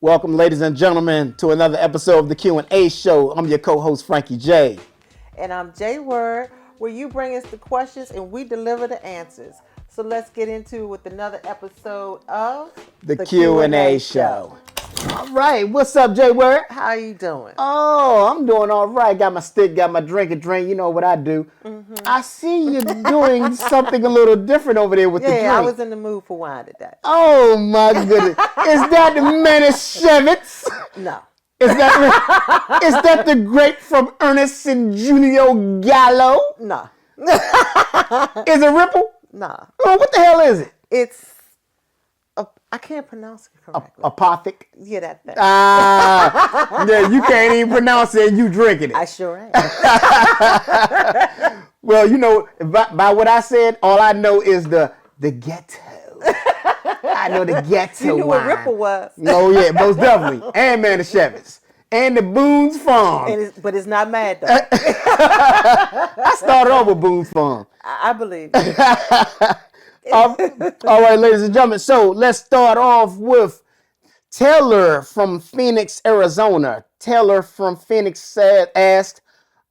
Welcome, ladies and gentlemen, to another episode of the Q&A show. I'm your co-host, Frankie J. And I'm J Word, where you bring us the questions and we deliver the answers. So let's get into with another episode of The Q&A show. All right, what's up, J Word? How you doing? Oh, I'm doing all right. Got my stick, got my drink. You know what I do. I see you doing something a little different over there with the drink. Yeah, I was in the mood for wine today. Oh, my goodness. Is that the Manischewitz? No. Is that the grape from Ernest and Junio Gallo? No. Is it Ripple? No. Oh, what the hell is it? I can't pronounce it correctly. Apothic? Yeah, that thing. Yeah, you can't even pronounce it and you drinking it. I sure am. Well, you know, by what I said, all I know is the ghetto. I know the ghetto You knew wine. what Ripple was. Oh, yeah, most definitely. And Manischewitz. And the Boone's Farm. But it's not mad, though. I started off with Boone's Farm. I believe it. All right, ladies and gentlemen. So let's start off with Taylor from Phoenix, Arizona. Taylor from Phoenix asked,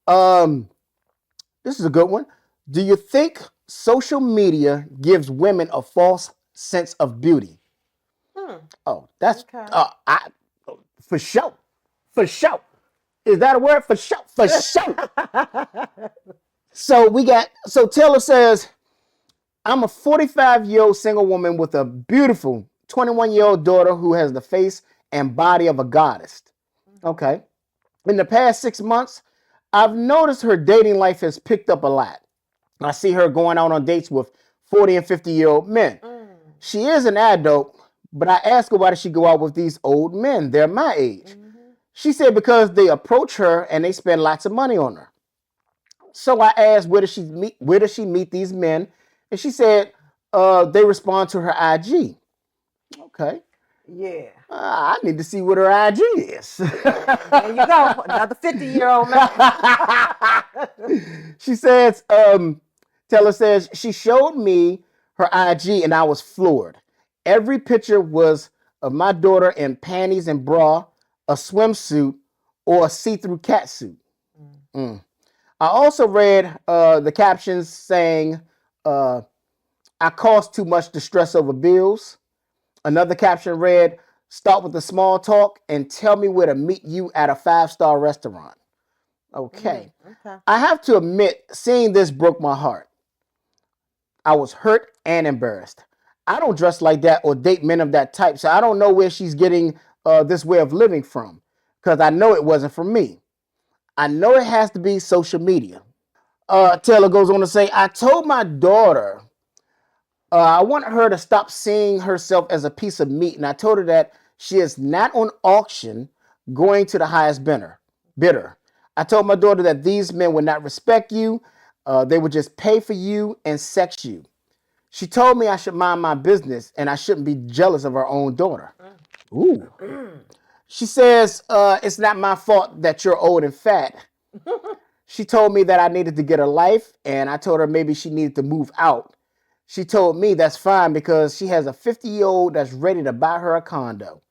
this is a good one. Do you think social media gives women a false sense of beauty? Oh, that's Okay. For sure. For sure. Is that a word? For sure. For sure. So Taylor says, I'm a 45-year-old single woman with a beautiful 21-year-old daughter who has the face and body of a goddess. Okay. In the past 6 months, I've noticed her dating life has picked up a lot. I see her going out on dates with 40 and 50-year-old men. She is an adult, but I asked her why does she go out with these old men? They're my age. She said because they approach her and they spend lots of money on her. So I asked where does she meet these men? And she said they respond to her IG. Okay. Yeah. I need to see what her IG is. There you go. Another 50-year-old man. She says, Taylor says, she showed me her IG and I was floored. Every picture was of my daughter in panties and bra, a swimsuit, or a see-through catsuit. I also read the captions saying, I cost too much to stress over bills. Another caption read, start with the small talk and tell me where to meet you at a 5-star restaurant. Okay. Okay. I have to admit, seeing this broke my heart. I was hurt and embarrassed. I don't dress like that or date men of that type, so I don't know where she's getting this way of living from, because I know it wasn't for me. I know it has to be social media. Taylor goes on to say, I told my daughter I want her to stop seeing herself as a piece of meat, and I told her that she is not on auction going to the highest bidder. I told my daughter that these men would not respect you. They would just pay for you and sex you. She told me I should mind my business and I shouldn't be jealous of her own daughter. Ooh. She says, it's not my fault that you're old and fat. She told me that I needed to get a life, and I told her maybe she needed to move out. She told me that's fine because she has a 50-year-old that's ready to buy her a condo.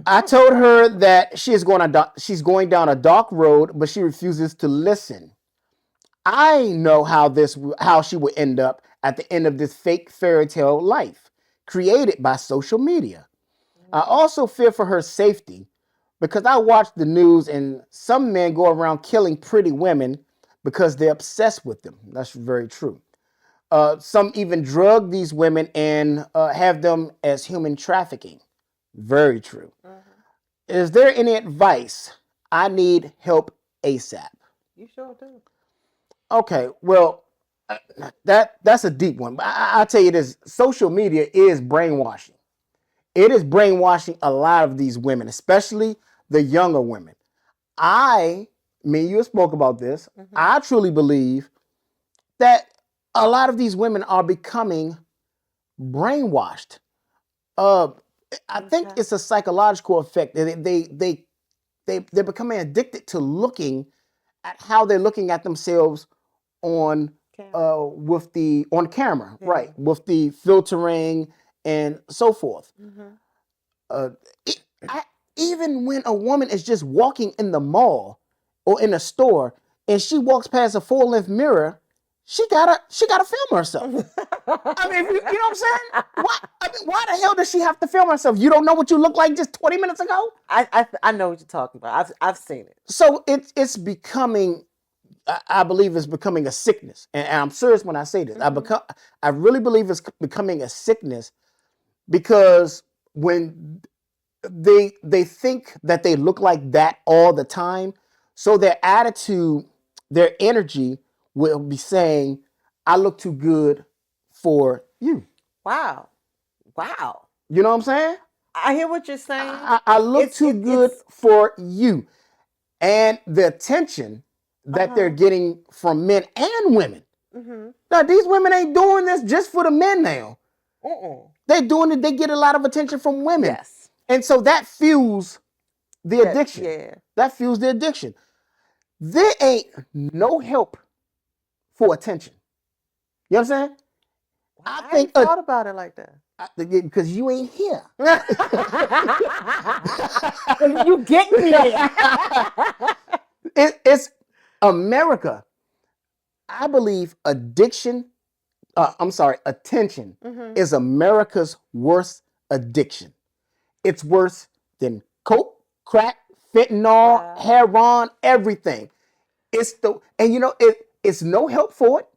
I told her that she's going down a dark road, but she refuses to listen. I know how she would end up at the end of this fake fairy tale life created by social media. I also fear for her safety because I watch the news and some men go around killing pretty women because they're obsessed with them. That's very true. Some even drug these women and have them as human trafficking. Very true. Is there any advice? I need help ASAP. You sure do. Okay, well, that's a deep one. But I'll tell you this. Social media is brainwashing. It is brainwashing a lot of these women, especially the younger women. Me and you spoke about this. I truly believe that a lot of these women are becoming brainwashed. I think it's a psychological effect. They're becoming addicted to looking at how they're looking at themselves on camera, right? With the filtering and so forth. Uh, it- I, even when a woman is just walking in the mall or in a store and she walks past a full length mirror, she gotta film herself. I mean, you know what I'm saying? Why? I mean, why the hell does she have to film herself? You don't know what you look like just 20 minutes ago. I know what you're talking about. I've seen it. So it's becoming. I believe it's becoming a sickness, and I'm serious when I say this. I really believe it's becoming a sickness because when they think that they look like that all the time, so their attitude, their energy will be saying, "I look too good for you." Wow. Wow. You know what I'm saying? I hear what you're saying. I look too good It's for you, and the attention that they're getting from men and women. Now these women ain't doing this just for the men now. They're doing it. They get a lot of attention from women. Yes. And so that fuels the addiction. Yeah. That fuels the addiction. There ain't no help for attention. You understand? I think thought about it like that. Because you ain't here. You get me. It's America. I believe attention is America's worst addiction. It's worse than coke, crack, fentanyl, heroin, everything. It's no help for it.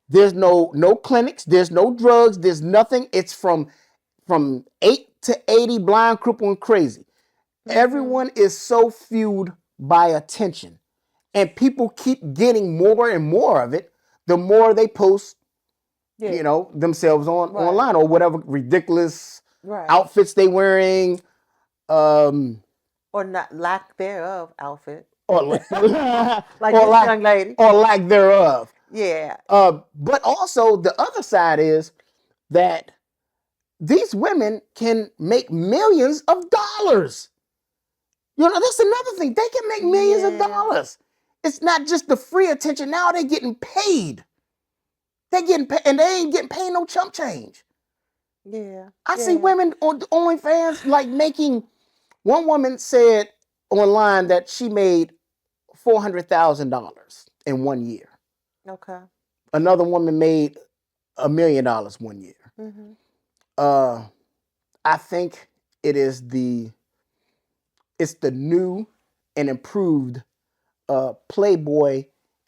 There's no clinics, there's no drugs, there's nothing. It's from 8 to 80, blind, crippled, and crazy. Everyone is so fueled by attention. And people keep getting more and more of it the more they post, themselves online or whatever ridiculous outfits they wearing. Or not lack thereof outfit. Or like this young lady. Or lack thereof. Yeah. But also the other side is that these women can make millions of dollars. That's another thing. They can make millions of dollars. It's not just the free attention. Now they're getting paid. They're getting paid, and they ain't getting paid no chump change. Yeah. I see women on OnlyFans like making. One woman said online that she made $400,000 in 1 year. Okay. Another woman made $1 million 1 year. I think it's the new and improved Playboy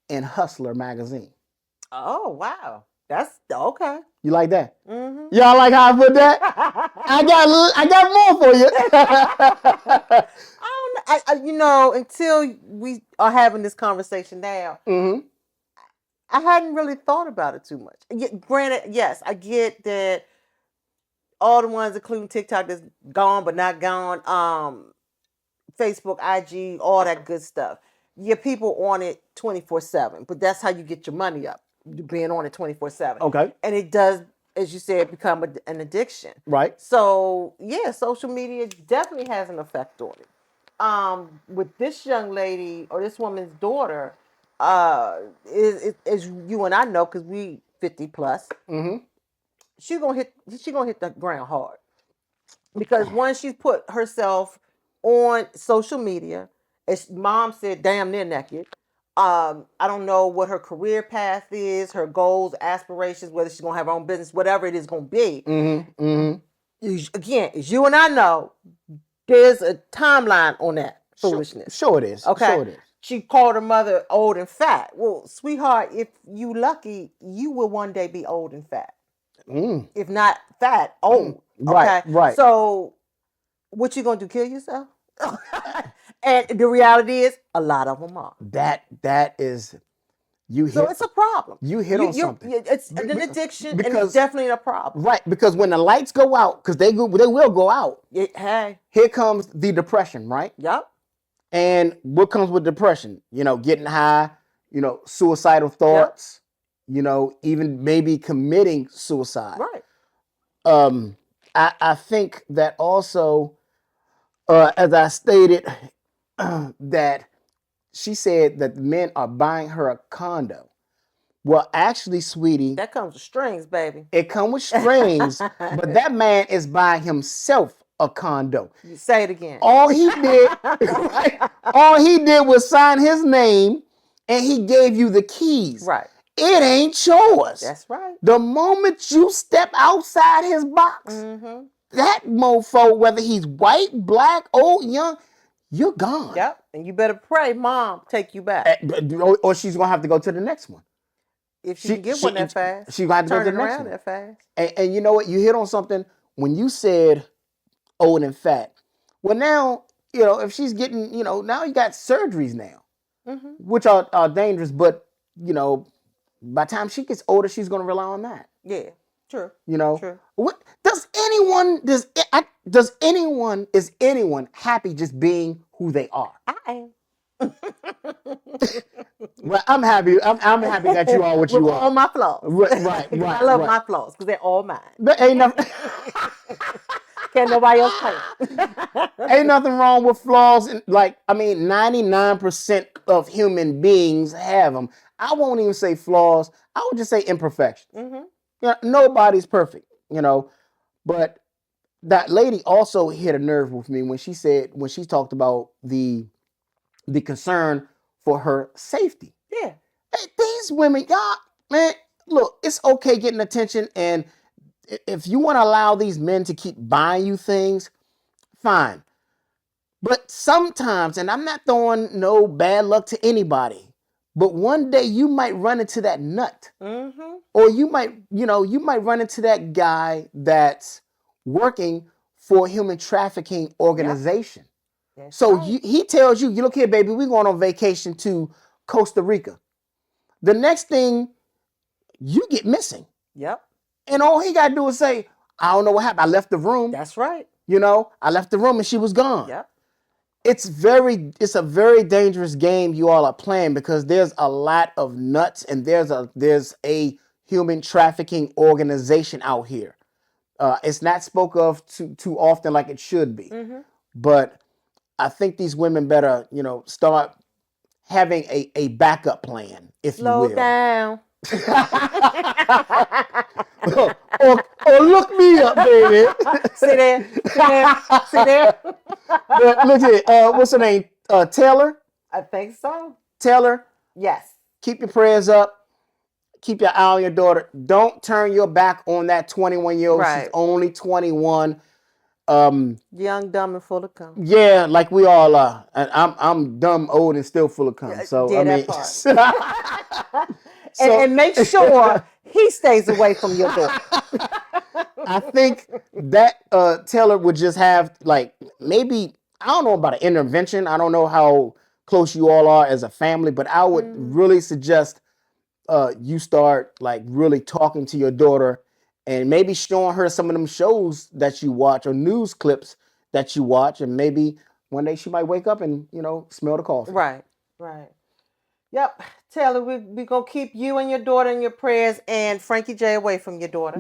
and Hustler magazine. Oh wow, that's okay. You like that? Y'all like how I put that? I got more for you. I don't know. Until we are having this conversation now, I hadn't really thought about it too much. Granted, yes, I get that all the ones, including TikTok, that's gone but not gone. Facebook, IG, all that good stuff. Yeah, people on it 24/7, but that's how you get your money up. Being on it 24/7. Okay. And it does, as you said, become an addiction. Right. So yeah, social media definitely has an effect on it. With this young lady or this woman's daughter, is you and I know because we 50 plus. She gonna hit the ground hard because once she put herself on social media, as mom said, damn near naked. I don't know what her career path is, her goals, aspirations, whether she's gonna have her own business, whatever it is gonna be. Again, as you and I know, there's a timeline on that foolishness. Sure it is. Okay. Sure it is. She called her mother old and fat. Well, sweetheart, if you lucky, you will one day be old and fat. If not fat, old. Right. Okay. Right. So what you gonna do? Kill yourself? And the reality is, a lot of them are. That is, So it's a problem. You hit on something. It's an addiction, and it's definitely a problem. Right, because when the lights go out, because they will go out. Hey. Here comes the depression, right? Yep. And what comes with depression? Getting high. Suicidal thoughts. Yep. Even maybe committing suicide. Right. I think that also, as I stated, that she said that the men are buying her a condo. Well, actually, sweetie, that comes with strings, baby. It comes with strings, but that man is buying himself a condo. You say it again. All he did, right? All he did was sign his name, and he gave you the keys. Right. It ain't yours. That's right. The moment you step outside his box, that mofo, whether he's white, black, old, young, you're gone. Yep. And you better pray mom take you back. Or she's going to have to go to the next one. If she can get one that fast. She's going to have to go to the next one. That fast. And you know what? You hit on something when you said old and fat. Well, now, if she's getting, now you got surgeries now, which are dangerous. But, by the time she gets older, she's going to rely on that. Yeah, true. True. What is anyone happy just being who they are? I am. Well, I'm happy. I'm happy that you are what you are. All my flaws. Right. I love my flaws because they're all mine. There ain't nothing. Can't nobody else claim. Ain't nothing wrong with flaws. 99% of human beings have them. I won't even say flaws. I would just say imperfections. Nobody's perfect, But that lady also hit a nerve with me when she talked about the concern for her safety. Yeah. Hey, these women, y'all, man, look, it's okay getting attention, and if you want to allow these men to keep buying you things, fine. But sometimes, and I'm not throwing no bad luck to anybody, but one day you might run into that nut. Or you might run into that guy that's working for a human trafficking organization. Yep. So right. He tells you, look here, baby, we're going on vacation to Costa Rica. The next thing, you get missing. Yep. And all he got to do is say, I don't know what happened. I left the room. That's right. I left the room and she was gone. Yep. It's a very dangerous game you all are playing because there's a lot of nuts and there's a human trafficking organization out here. It's not spoke of too often like it should be. But I think these women better, start having a backup plan, if you will. Slow down. or look me up, baby. See there. Look at it. What's her name? Taylor? I think so. Taylor? Yes. Keep your prayers up. Keep your eye on your daughter. Don't turn your back on that 21-year-old. Right. She's only 21. Young, dumb, and full of cum. Yeah, like we all are. And I'm dumb, old, and still full of cum. So yeah, that part. and make sure he stays away from your daughter. I think that Taylor would just have maybe, I don't know about an intervention. I don't know how close you all are as a family, but I would really suggest you start really talking to your daughter and maybe showing her some of them shows that you watch or news clips that you watch, and maybe one day she might wake up and smell the coffee. Right. Yep. Taylor, we're going to keep you and your daughter in your prayers and Frankie J away from your daughter.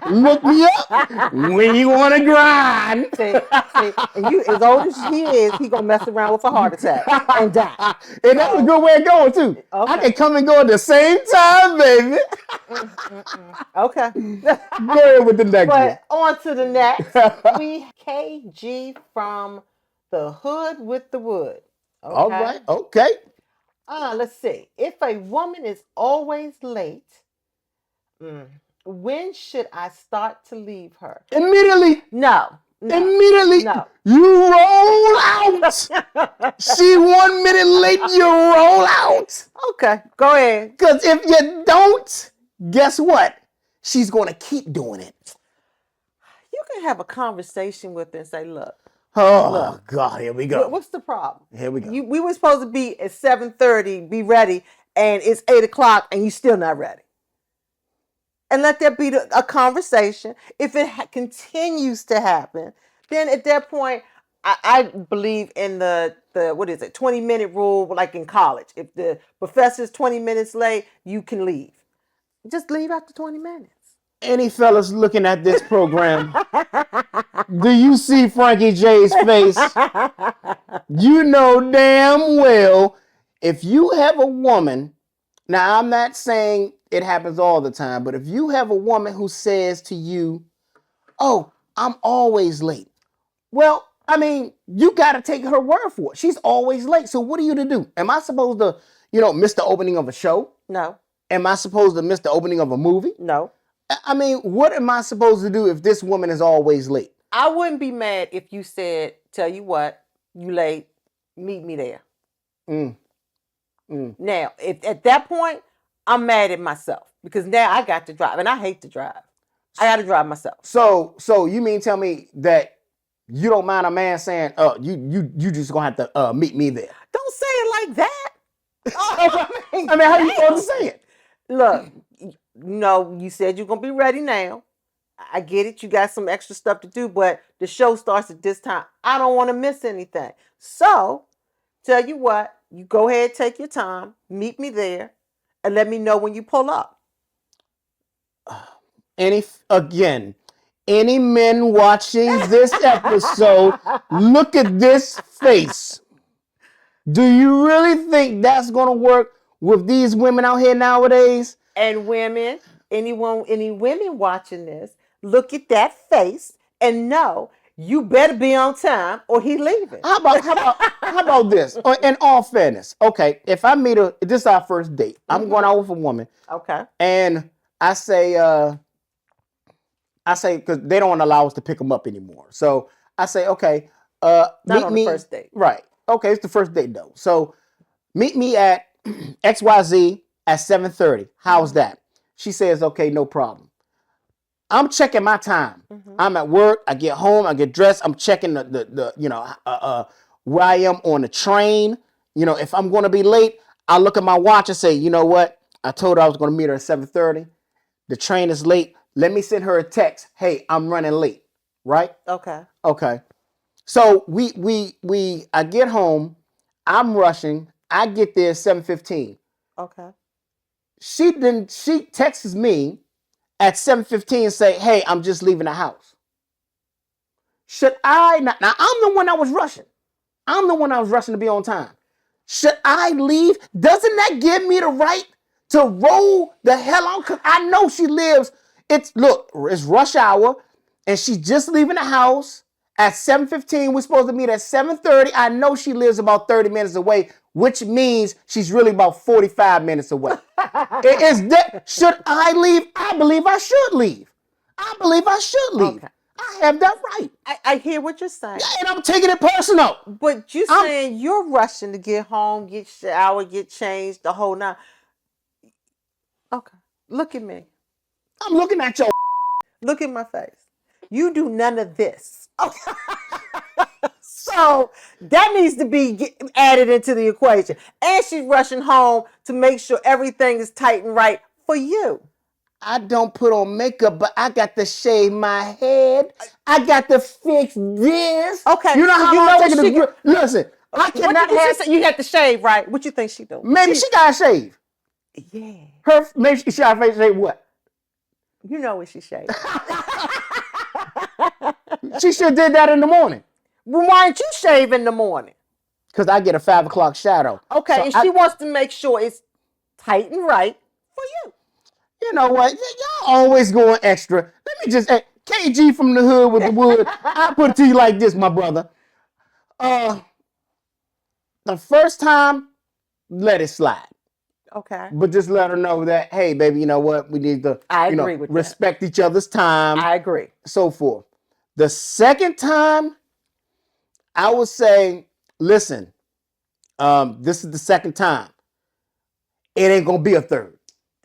Look me up when you want to grind. See, and you, as old as he is, he going to mess around with a heart attack and die. And that's a good way of going, too. Okay. I can come and go at the same time, baby. Okay. Go ahead with the next one. On to the next. We KG from the hood with the wood. Okay? All right. Okay. Let's see. If a woman is always late, when should I start to leave her? Immediately. No. Immediately. No. You roll out. She 1 minute late, you roll out. Okay, go ahead. Because if you don't, guess what? She's going to keep doing it. You can have a conversation with her and say, look. God, here we go. What's the problem? Here we go. We were supposed to be at 7:30, be ready, and it's 8 o'clock, and you're still not ready. And let that be a conversation. If it continues to happen, then at that point, I believe in the 20-minute rule, like in college. If the professor's 20 minutes late, you can leave. Just leave after 20 minutes. Any fellas looking at this program, do you see Frankie J's face? You know damn well if you have a woman, now I'm not saying it happens all the time, but if you have a woman who says to you, oh, I'm always late. Well, I mean, you got to take her word for it. She's always late. So what are you to do? Am I supposed to, miss the opening of a show? No. Am I supposed to miss the opening of a movie? No. I mean, what am I supposed to do if this woman is always late? I wouldn't be mad if you said, tell you what, you late, meet me there. Now, if at that point, I'm mad at myself because now I got to drive and I hate to drive. I got to drive myself. So you mean tell me that you don't mind a man saying, you just gonna have to meet me there? Don't say it like that. I mean, how you supposed to say it? Look, you said you're gonna be ready now. I get it. You got some extra stuff to do, but the show starts at this time. I don't want to miss anything. So, tell you what, you go ahead, take your time, meet me there, and let me know when you pull up. Any men watching this episode, look at this face. Do you really think that's gonna work with these women out here nowadays? And women, any women watching this, look at that face and know you better be on time or he leaving. How about this? In all fairness, okay, if I meet her, this is our first date. I'm going out with a woman. Okay. And I say, because they don't allow us to pick them up anymore. So I say, okay, Not meet on me. the first date. Right. Okay, it's the first date though. So meet me at XYZ at 7:30. How's that? She says, okay, no problem. I'm checking my time. I'm at work. I get home. I get dressed. I'm checking the where I am on the train. If I'm going to be late, I look at my watch and say, you know what? I told her I was going to meet her at 7:30. The train is late. Let me send her a text. Hey, I'm running late. Right? Okay. Okay. So I get home. I'm rushing. I get there 7:15. Okay. She texts me at 7:15 and say, hey, I'm just leaving the house. Should I not? Now, I'm the one that was rushing. I'm the one that was rushing to be on time. Should I leave? Doesn't that give me the right to roll the hell on? Because I know she lives. It's rush hour, and she's just leaving the house at 7:15. We're supposed to meet at 7:30. I know she lives about 30 minutes away, which means she's really about 45 minutes away. Should I leave? I believe I should leave. I believe I should leave. Okay. I have that right. I hear what you're saying. Yeah, and I'm taking it personal. But you're saying you're rushing to get home, get showered, get changed, the whole nine. Okay. Look at me. I'm looking at your. Look at my face. You do none of this. Okay. So that needs to be added into the equation. And she's rushing home to make sure everything is tight and right for you. I don't put on makeup, but I got to shave my head. I got to fix this. Okay. You know how long I'm taking to listen. I cannot have. You have to shave, right? What you think she do? Maybe she got to shave. Yeah. Maybe she got to shave what? You know what she shaved. She should have did that in the morning. Well, why aren't you shave in the morning? Because I get a 5 o'clock shadow. Okay, so and she wants to make sure it's tight and right for you. You know what? Y'all always going extra. Let me just, KG from the hood with the wood. I put it to you like this, my brother. The first time, let it slide. Okay. But just let her know that, hey, baby, you know what? We need to respect each other's time. I agree. So forth. The second time, I would say, listen, this is the second time. It ain't going to be a third.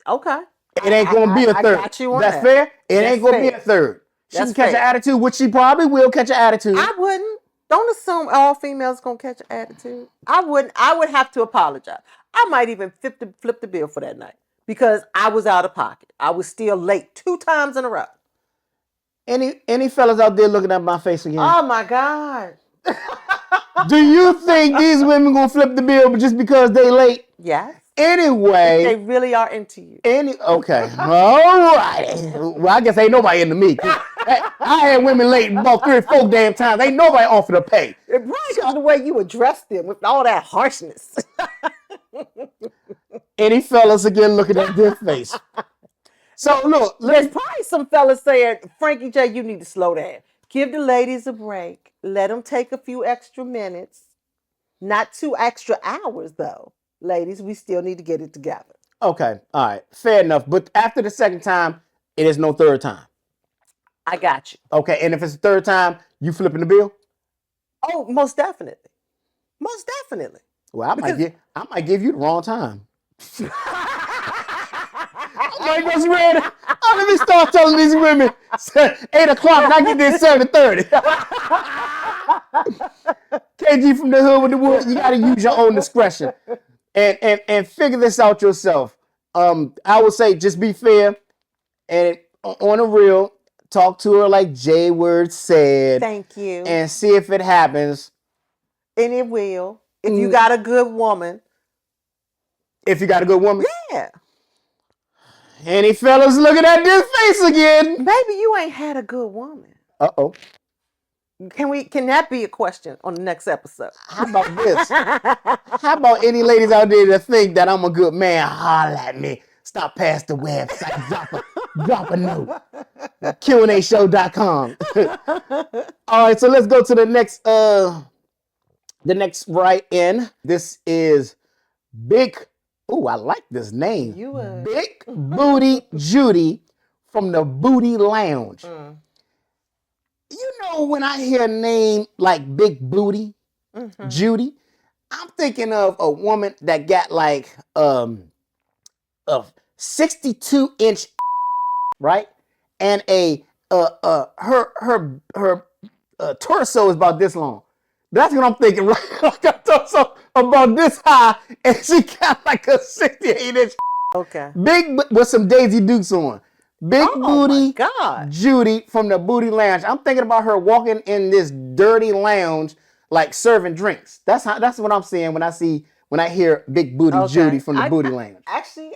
Okay. It ain't going to be a third. I got you on That's fair? It ain't going to be a third. She can catch an attitude, which she probably will catch an attitude. I wouldn't. Don't assume all females going to catch an attitude. I wouldn't. I would have to apologize. I might even flip the bill for that night because I was out of pocket. I was still late 2 times in a row. Any fellas out there looking at my face again? Oh, my God. Do you think these women going to flip the bill just because they late? Yes. Anyway. They really are into you. Okay. All right. Well, I guess ain't nobody into me. I had women late about 3 or 4 damn times. Ain't nobody offered to pay. It probably because the way you address them with all that harshness. Any fellas again looking at their face. So look. There's probably some fellas saying, Frankie J, you need to slow down. Give the ladies a break. Let them take a few extra minutes. Not 2 extra hours, though. Ladies, we still need to get it together. Okay, all right, fair enough. But after the second time, it is no third time. I got you. Okay, and if it's the third time, you flipping the bill? Oh, most definitely. Most definitely. Well, I might give you the wrong time. I'm like, what's ready? Oh, let me start telling these women 8 o'clock and I get there 7:30. KG from the hood with the wood, you gotta use your own discretion. And figure this out yourself. I would say just be fair and on the real, talk to her like Jay Word said. Thank you. And see if it happens. And it will. If you got a good woman. If you got a good woman? Yeah. Any fellas looking at this face again? Maybe you ain't had a good woman. Uh-oh. Can that be a question on the next episode? How about this? How about any ladies out there that think that I'm a good man, holler at me. Stop past the website. Drop a note. QandAshow.com. All right, so let's go to the next write in. This is Big. Oh, I like this name. Big Booty Judy from the Booty Lounge. You know, when I hear a name like Big Booty, Judy, I'm thinking of a woman that got like a 62-inch, right? And her torso is about this long. That's what I'm thinking, right? Like a torso about this high, and she got like a 68-inch. Okay. Big with some Daisy Dukes on. Big Booty Judy from the Booty Lounge. I'm thinking about her walking in this dirty lounge, like serving drinks. That's what I'm seeing when I hear Big Booty Judy from the Booty Lounge. Actually,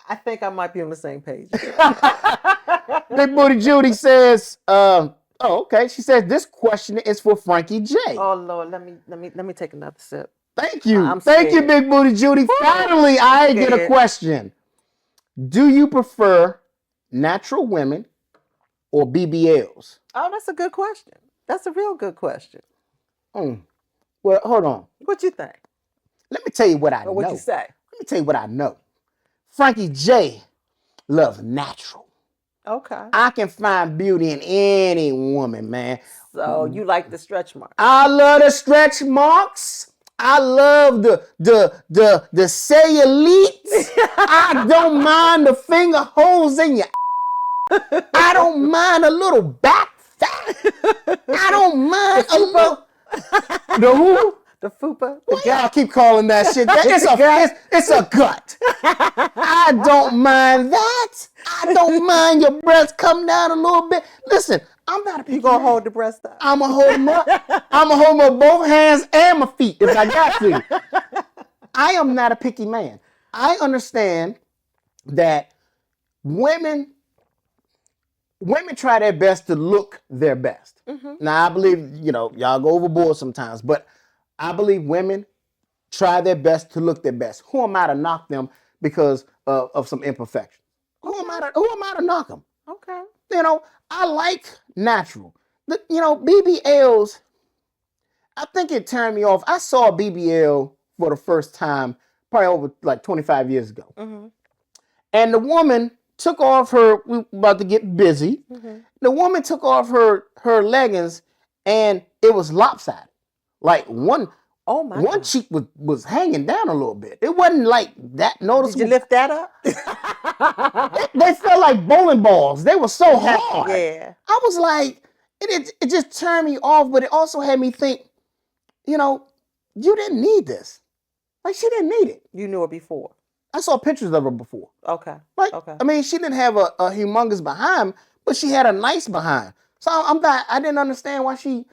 I think I might be on the same page. Big Booty Judy says, okay. She says this question is for Frankie J. Oh Lord, let me take another sip. Thank you. Thank you, Big Booty Judy. Finally, I get a question. Do you prefer natural women or BBLs? Oh, that's a good question. That's a real good question. Well, hold on. What you think? Let me tell you what I know. What you say? Let me tell you what I know. Frankie J loves natural. Okay. I can find beauty in any woman, man. So you like the stretch marks? I love the stretch marks. I love the cellulite. I don't mind the finger holes in your. I don't mind a little back fat. I don't mind a little. The who? The fupa. Why y'all keep calling that shit? It's a gut. I don't mind that. I don't mind your breasts come down a little bit. Listen, I'm not a picky. You gonna hold the breast up? I'm gonna hold them up. I'm gonna hold them up both hands and my feet if I got to. I am not a picky man. I understand that women try their best to look their best. Now I believe, y'all go overboard sometimes, but I believe women try their best to look their best. Who am I to knock them because of some imperfection? Who am I to knock them? Okay. I like natural. BBLs, I think it turned me off. I saw a BBL for the first time probably over like 25 years ago. And the woman took off we're about to get busy. The woman took off her leggings and it was lopsided. Like one cheek was hanging down a little bit. It wasn't like that noticeable. Did you lift that up? they felt like bowling balls. They were so hard. Yeah. I was like, it just turned me off, but it also had me think, you didn't need this. Like, she didn't need it. You knew her before. I saw pictures of her before. Okay. Okay. I mean, she didn't have a humongous behind, but she had a nice behind. So I didn't understand why she,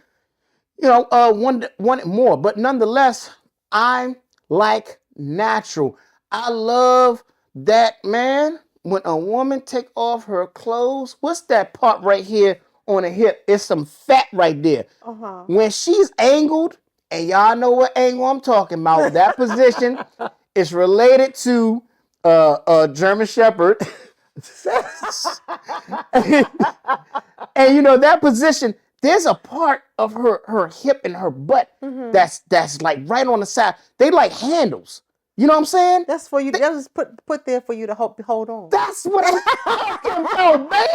wanted more. But nonetheless, I like natural. I love that, man. When a woman take off her clothes, what's that part right here on the hip? It's some fat right there. When she's angled, and y'all know what angle I'm talking about, that position is related to a German Shepherd. And that position there's a part of her hip and her butt Mm-hmm. that's like right on the side. They like handles. You know what I'm saying? That's for you. That was put there for you to hold on. That's what I'm talking about, baby.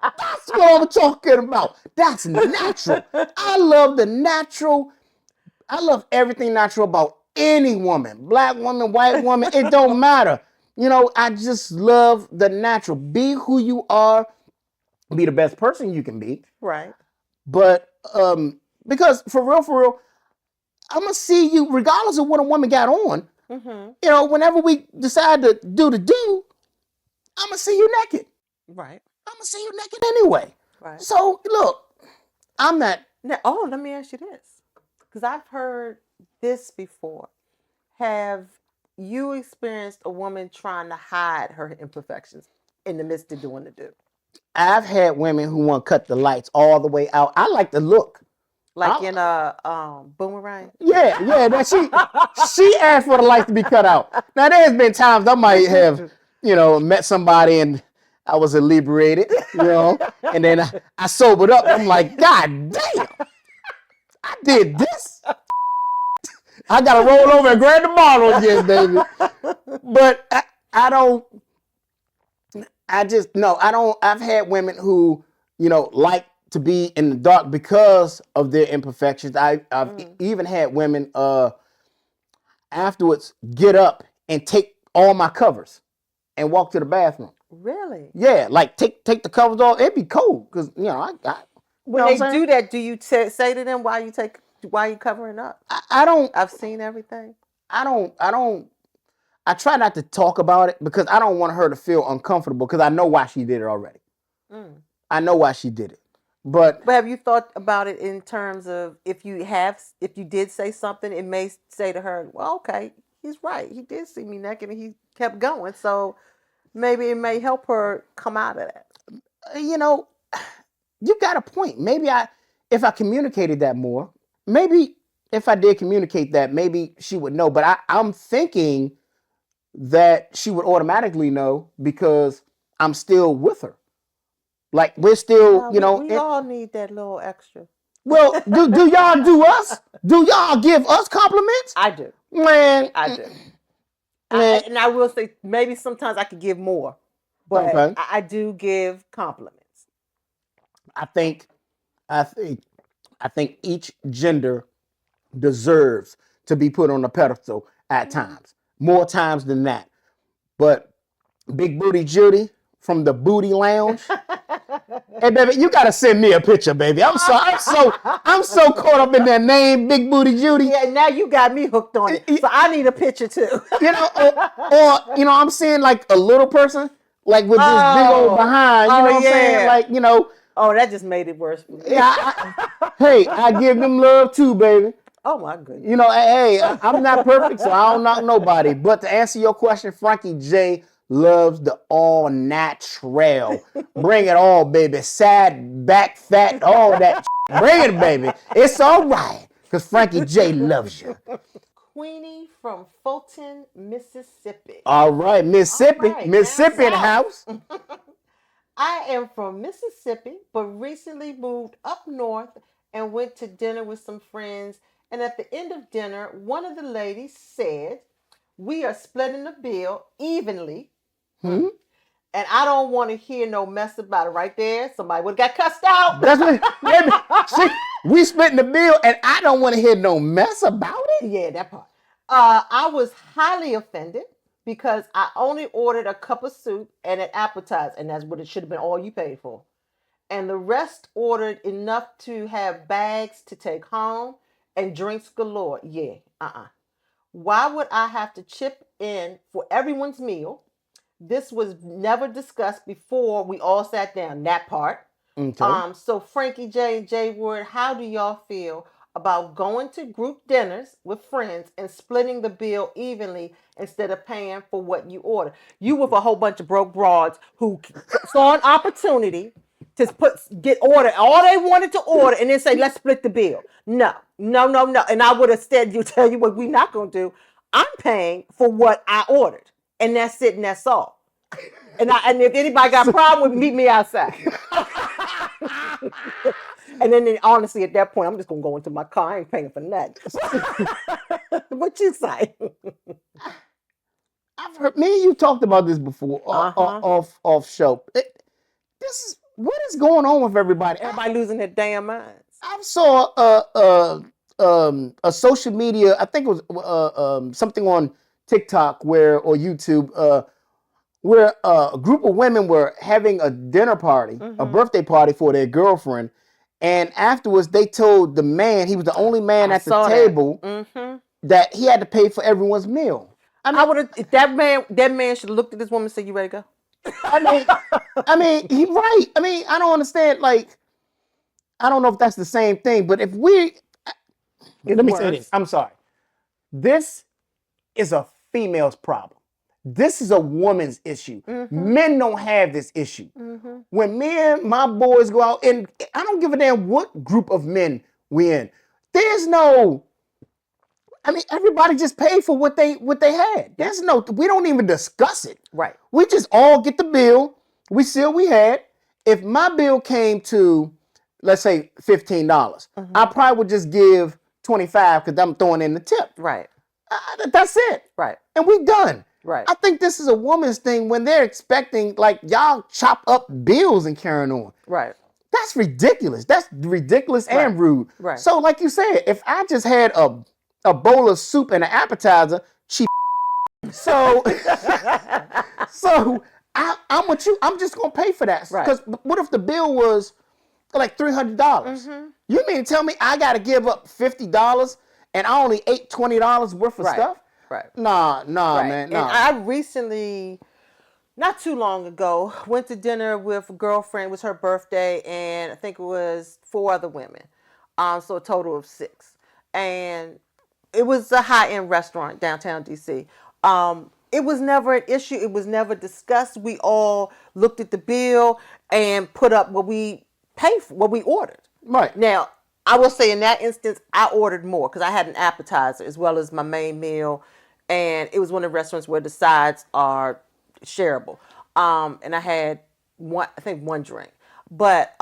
That's what I'm talking about. That's natural. I love the natural. I love everything natural about any woman, black woman, white woman. It don't matter. You know, I just love the natural. Be who you are. Be the best person you can be. Right. But because for real, I'm gonna see you regardless of what a woman got on. Mm-hmm. You know, whenever we decide to do the do, I'm gonna see you naked. Right. I'm gonna see you naked anyway. Right. So look, I'm not. Now, let me ask you this, because I've heard this before. Have you experienced a woman trying to hide her imperfections in the midst of doing the do? I've had women who want to cut the lights all the way out. I like the look. Like in a Boomerang? Yeah, that she asked for the lights to be cut out. Now there's been times I might have, met somebody and I was inebriated, and then I sobered up. I'm like, God damn, I did this. I gotta roll over and grab the bottle again, baby. But I don't. I just no. I don't. I've had women who like to be in the dark because of their imperfections. I've even had women afterwards get up and take all my covers and walk to the bathroom. Really? Yeah, like take the covers off. It'd be cold because when they do that, do you say to them why you covering up? I don't. I've seen everything. I don't. I try not to talk about it because I don't want her to feel uncomfortable because I know why she did it already. I know why she did it. But have you thought about it in terms of if you did say something, it may say to her, well, okay, he's right. He did see me naked and he kept going. So maybe it may help her come out of that. You got a point. Maybe if I communicated that more, maybe if I did communicate that, maybe she would know. But I'm thinking that she would automatically know because I'm still with her. Like we're still, we all need that little extra. Well, do y'all do us? Do y'all give us compliments? I do. Man. I do. And I will say maybe sometimes I could give more. But okay. I do give compliments. I think each gender deserves to be put on a pedestal at times. More times than that. But Big Booty Judy from the Booty Lounge. Hey baby, you gotta send me a picture, baby. I'm so caught up in that name, Big Booty Judy. Yeah, now you got me hooked on it. So I need a picture too. or I'm seeing like a little person, like with this big old behind. You know what I'm saying? Like Oh, that just made it worse for me. Yeah. I give them love too, baby. Oh my goodness. Hey, I'm not perfect, so I don't knock nobody. But to answer your question, Frankie J loves the all natural. Bring it all, baby. Sad, back, fat, all that. Bring it, baby. It's all right, because Frankie J loves you. Queenie from Fulton, Mississippi. All right, Mississippi. Right, Mississippi in the house. I am from Mississippi, but recently moved up north and went to dinner with some friends. And at the end of dinner, one of the ladies said, we are splitting the bill evenly. Hmm? And I don't want to hear no mess about it right there. Somebody would have got cussed out. That's what, see, we splitting the bill and I don't want to hear no mess about it. Yeah, that part. I was highly offended because I only ordered a cup of soup and an appetizer. And that's what it should have been all you paid for. And the rest ordered enough to have bags to take home and drinks galore. Yeah, Why would I have to chip in for everyone's meal? This was never discussed before we all sat down, that part. Okay. So Frankie J and Jay Ward, how do y'all feel about going to group dinners with friends and splitting the bill evenly instead of paying for what you order? You with a whole bunch of broke broads who saw an opportunity to get order all they wanted to order and then say, let's split the bill. No. And I would have said, tell you what we're not going to do. I'm paying for what I ordered. And that's it and that's all. And if anybody got a problem with me, meet me outside. And then honestly, at that point, I'm just gonna go into my car. I ain't paying for nothing. What you say? I've heard me and you talked about this before off show. This is what is going on with everybody. Everybody losing their damn minds. I saw a social media. I think it was something on TikTok or YouTube where a group of women were having a dinner party, a birthday party for their girlfriend, and afterwards they told the man, he was the only man at the table, that he had to pay for everyone's meal. I would have, if that man should have looked at this woman and said, "You ready to go?" I mean, he's right. I mean, I don't understand. Like, I don't know if that's the same thing, but if we, let me say this. I'm sorry. This is a female's problem. This is a woman's issue. Men don't have this issue. When me and my boys go out, and I don't give a damn what group of men we in. There's no, I mean, everybody just paid for what they had. There's no, we don't even discuss it. Right. We just all get the bill. We see what we had. If my bill came to, let's say, $15, I probably would just give $25 because I'm throwing in the tip. Right. That's it. Right. And we done. Right. I think this is a woman's thing when they're expecting, like, y'all chop up bills and carrying on. Right. That's ridiculous. That's ridiculous and rude. Right. So, like you said, if I just had a bowl of soup and an appetizer, cheap. So, I'm with you. I'm just gonna pay for that. Right. Because what if the bill was like $300? You mean to tell me I got to give up $50 and I only ate $20 worth of stuff? Right. Nah, man. Nah. And I recently, not too long ago, went to dinner with a girlfriend. It was her birthday, and I think it was 4 other women. So a total of 6. And it was a high-end restaurant downtown DC. It was never an issue. It was never discussed. We all looked at the bill and put up what we paid for, what we ordered. Right. Now, I will say in that instance, I ordered more because I had an appetizer as well as my main meal. And it was one of the restaurants where the sides are shareable. And I had one drink. But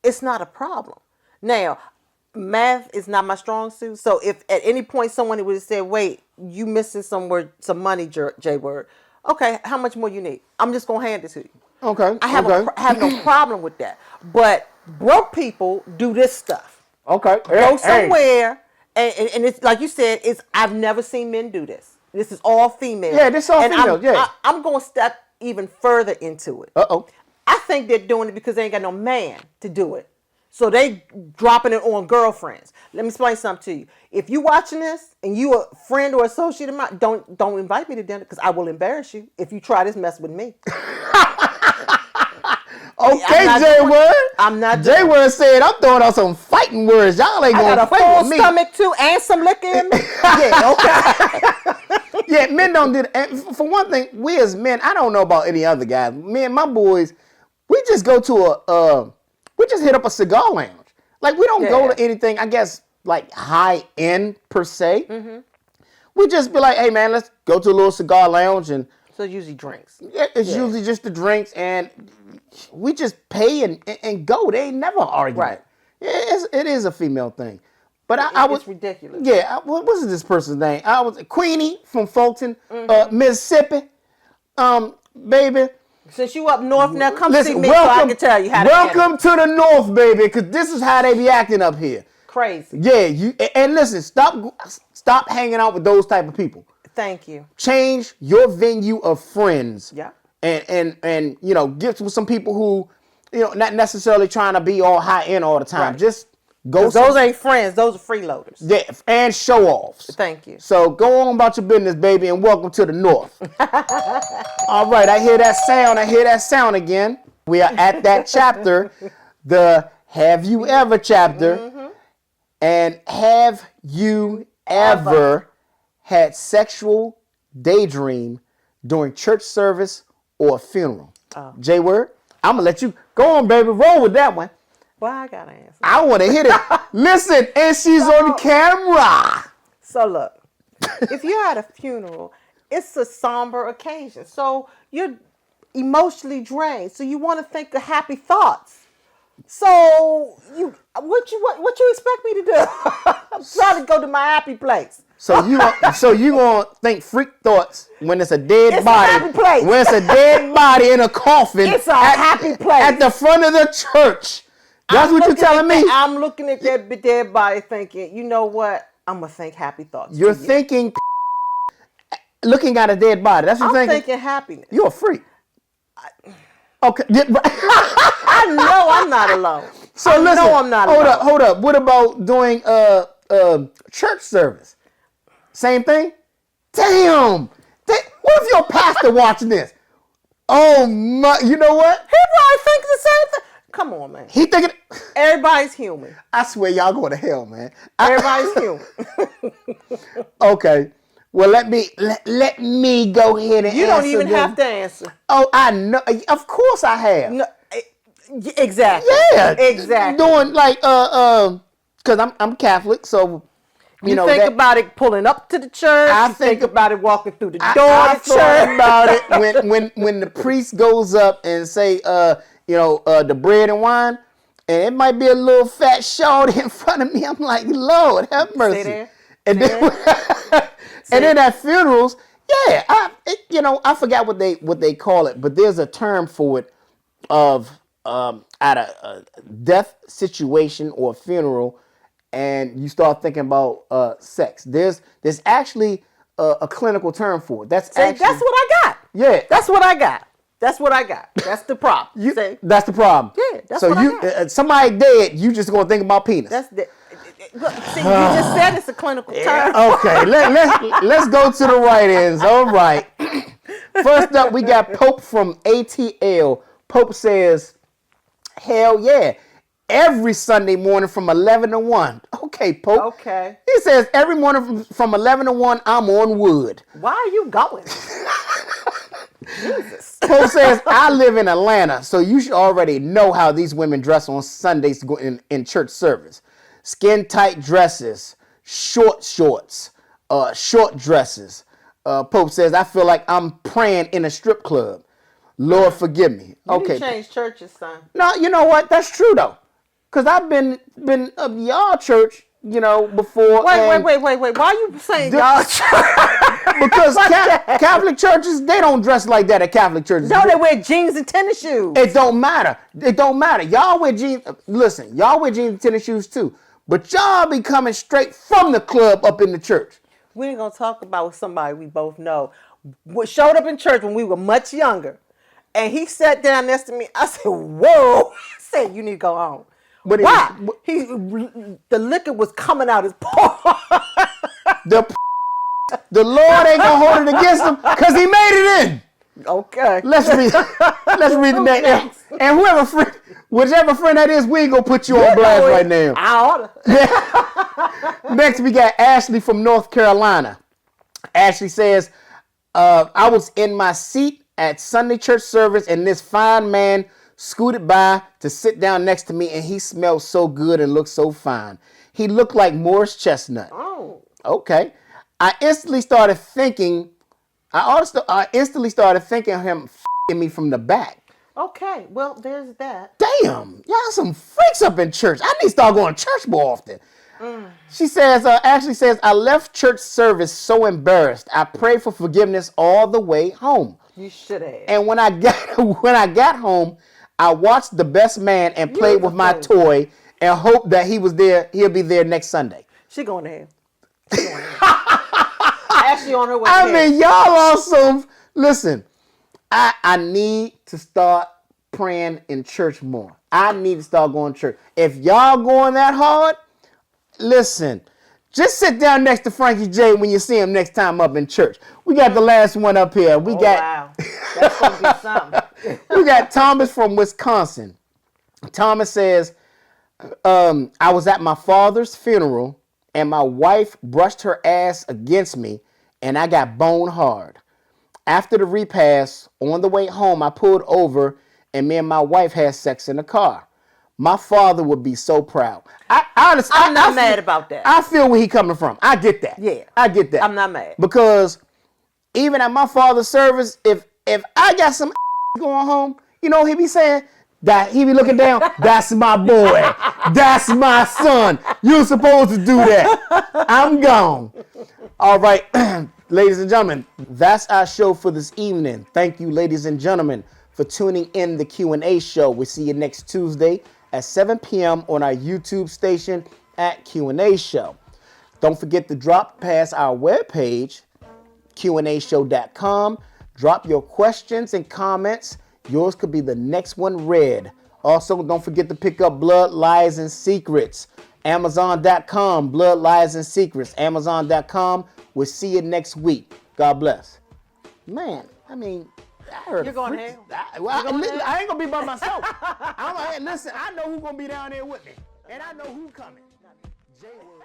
it's not a problem. Now, math is not my strong suit. So if at any point someone would have said, wait, you missing some money, J-Word. Okay, how much more you need? I'm just going to hand it to you. Okay. I have no problem with that. But broke people do this stuff. Okay. Go somewhere, and it's like you said, I've never seen men do this. This is all female. Yeah, this is all female. I'm going to step even further into it. I think they're doing it because they ain't got no man to do it. So they dropping it on girlfriends. Let me explain something to you. If you watching this and you a friend or associate of mine, don't invite me to dinner because I will embarrass you if you try this mess with me. Okay, J-Word. I'm not. J-Word said, I'm throwing out some fighting words. Y'all ain't going to play with me. I got a full stomach too and some liquor in me. Yeah, okay. Yeah, men don't do that. And for one thing, we as men, I don't know about any other guys. Me and my boys, we just go to we just hit up a cigar lounge. Like, we don't go to anything, I guess, like high end per se. We just be like, hey man, let's go to a little cigar lounge. And so it's usually drinks. It's usually just the drinks, and we just pay and go. They ain't never argue. Right. It is a female thing. But it's ridiculous. Yeah, what was this person's name? I was Queenie from Fulton, Mississippi. Baby. Since you up north now, come Listen, see me so I can tell you how to welcome to the north, baby, because this is how they be acting up here. Crazy. Yeah, and listen, stop hanging out with those type of people. Thank you. Change your venue of friends. Yeah. And you know, get with some people who, you know, not necessarily trying to be all high end all the time. Right. Just go. Those ain't friends. Those are freeloaders. Yeah, and show offs. Thank you. So go on about your business, baby, and welcome to the north. All right, I hear that sound. I hear that sound again. We are at that chapter, the Have You Ever chapter. And have you ever had sexual daydream during church service or a funeral? J-Word, I'm going to let you go on, baby. Roll with that one. Well, I got to answer. I want to hit it. Listen, and she's on camera. So look, if you're at a funeral, it's a somber occasion. So you're emotionally drained. So you want to think of happy thoughts. So what you expect me to do? I'm trying to go to my happy place. So you gonna think freak thoughts when it's a dead It's body? a happy place. When it's a dead body in a coffin? It's a happy place at the front of the church. That's what you're telling me. I'm looking at that dead body, thinking, you know what? I'm gonna think happy thoughts. You're thinking, looking at a dead body. That's what you're thinking. I'm thinking happiness. You're a freak. Okay. I know I'm not alone. So listen, I'm not alone. Hold up. What about doing church service? Same thing? Damn. What if your pastor watching this? Oh my, you know what? He probably thinks the same thing. Come on, man. He thinking. Everybody's human. I swear y'all going to hell, man. Everybody's human. Okay. Well, let me go ahead and answer. You don't even have to answer. Oh, I know. Of course I have. No, exactly. Yeah. Exactly. Doing like because I'm Catholic, so you know, think about it pulling up to the church. I you think about it walking through the door to I church. about it when the priest goes up and say the bread and wine, and it might be a little fat shawty in front of me. I'm like, Lord, have mercy. Stay there. And then at funerals, yeah, I forgot what they call it, but there's a term for it of at a death situation or funeral, and you start thinking about sex. There's actually a clinical term for it. That's what I got. Yeah, that's what I got. That's what I got. That's the problem. That's the problem. Yeah, that's what I got. Somebody dead, you just gonna think about penis. That's the. Look, see, you just said it's a clinical term. Okay, let's go to the right ends. All right. First up, we got Pope from ATL. Pope says, hell yeah, every Sunday morning from 11 to 1. Okay, Pope. Okay. He says, every morning from 11 to 1, I'm on wood. Why are you going? Jesus. Pope says, I live in Atlanta, so you should already know how these women dress on Sundays to go in church service. Skin tight dresses, short shorts, short dresses. Pope says, I feel like I'm praying in a strip club. Lord forgive me. Okay. You change churches, son. No, you know what? That's true though, cause I've been of y'all church, before. Wait. Why are you saying y'all church? Because Catholic churches, they don't dress like that at Catholic churches. No, they wear jeans and tennis shoes. It don't matter. Y'all wear jeans. Listen, y'all wear jeans and tennis shoes too. But y'all be coming straight from the club up in the church. We ain't gonna talk about somebody we both know. Showed up in church when we were much younger. And he sat down next to me. I said, whoa. I said, you need to go home. But why? The liquor was coming out his paw. The Lord ain't gonna hold it against him because he made it in. Okay. Let's read the next. And whichever friend that is, we ain't gonna put you on blast right now. I oughta. Next, we got Ashley from North Carolina. Ashley says, I was in my seat at Sunday church service, and this fine man scooted by to sit down next to me, and he smelled so good and looked so fine. He looked like Morris Chestnut. Oh. Okay. I instantly started thinking of him f***ing me from the back. Okay, well, there's that. Damn, y'all some freaks up in church. I need to start going to church more often. She says, Ashley says, I left church service so embarrassed. I prayed for forgiveness all the way home. You should have. And when I got home, I watched The Best Man and played with my toy and hoped that he'll be there next Sunday. She going to hell. Ashley on her way. I mean, y'all also listen. I need to start praying in church more. I need to start going to church. If y'all going that hard, listen. Just sit down next to Frankie J when you see him next time up in church. We got the last one up here. Wow. That's gonna be something. We got Thomas from Wisconsin. Thomas says, I was at my father's funeral and my wife brushed her ass against me and I got bone hard. After the repast, on the way home, I pulled over and me and my wife had sex in the car. My father would be so proud. I'm not mad about that. I feel where he coming from. I get that. Yeah. I get that. I'm not mad. Because even at my father's service, if I got some going home, he be saying, That he be looking down. That's my boy. That's my son. You're supposed to do that. I'm gone. All right, ladies and gentlemen, that's our show for this evening. Thank you, ladies and gentlemen, for tuning in the Q&A show. We'll see you next Tuesday at 7 p.m. on our YouTube station at Q&A Show. Don't forget to drop past our webpage, Q&Ashow.com. Drop your questions and comments. Yours could be the next one read. Also, don't forget to pick up Blood, Lies, and Secrets. Amazon.com, Blood, Lies, and Secrets. Amazon.com. We'll see you next week. God bless. Man, I mean, I heard You're going hell. I ain't going to be by myself. Listen, I know who's going to be down there with me. And I know who's coming. Jay will